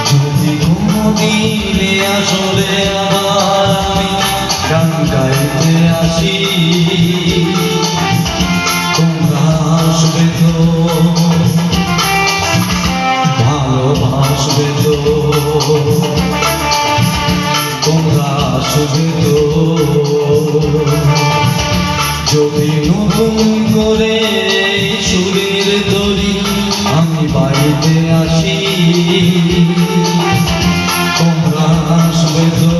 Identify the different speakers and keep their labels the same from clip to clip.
Speaker 1: যদি কোনদিনে আসলে আবার আমি গান গাইতে আসি, তোমরা আসবে তো, ভালোবাসবে তো, তোমরা আসবে তো। যদি নতুন করে সুরের তরি আমি বাড়িতে আসি, তোমরা আসবে তো,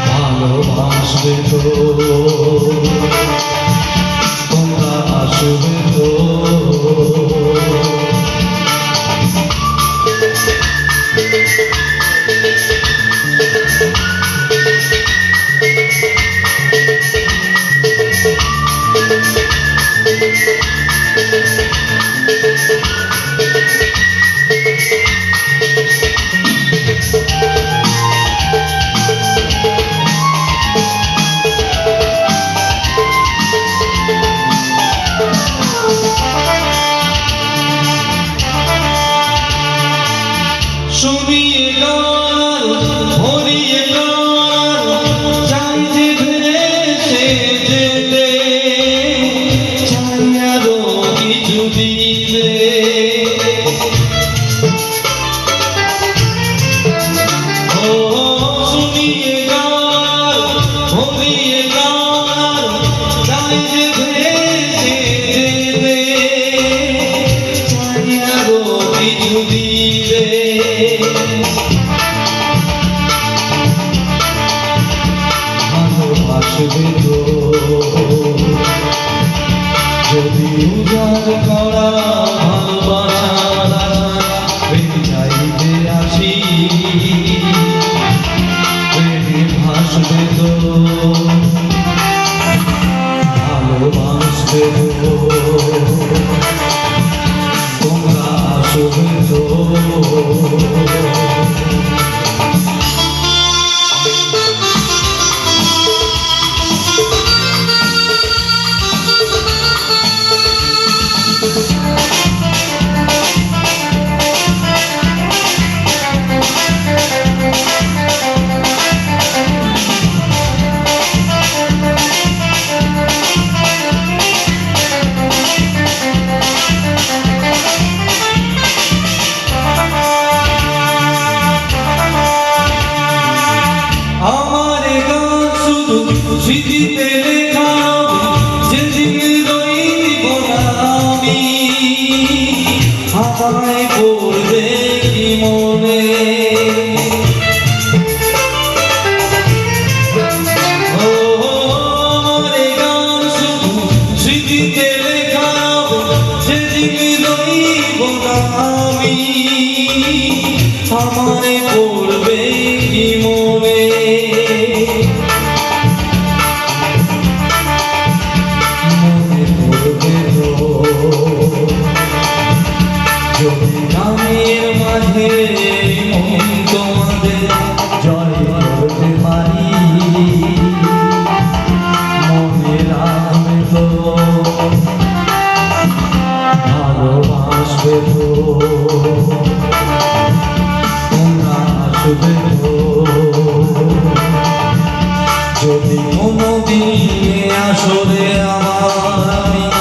Speaker 1: ভালোবাসবে তো, তোমরা আসবে তো। শুনিয়ে গান ভরিয়ে গান চাই যে ভেসে যেতে, চাই আরো কিছু দিতে। ও শুনিয়ে গান ভরিয়ে গান চাই যে ভেসে যেতে, চাই আরো কিছু দিতে। ভালোবাসবে তো, যদি উজাড় করা ভালোবাসার প্রেম চাইতে আসি, প্রেমে ভাসবে তো, ভালোবাসবে তো, তোমরা আসবে তো। স্মৃতিতে লেখা যেদিন রইব না আমি, আমায় পড়বে কি মনে। ও আমার গান শুধু স্মৃতিতে লেখা যেদিন রইব না আমি, আমায় পড়বে কি মনে। যদি গানের মাঝে মন তোমাদের জয় করতে পারি, মনে রাখবে তো, ভালোবাসবে তো, তোমরা আসবে তো। যদি কোনদিন আসলে আমার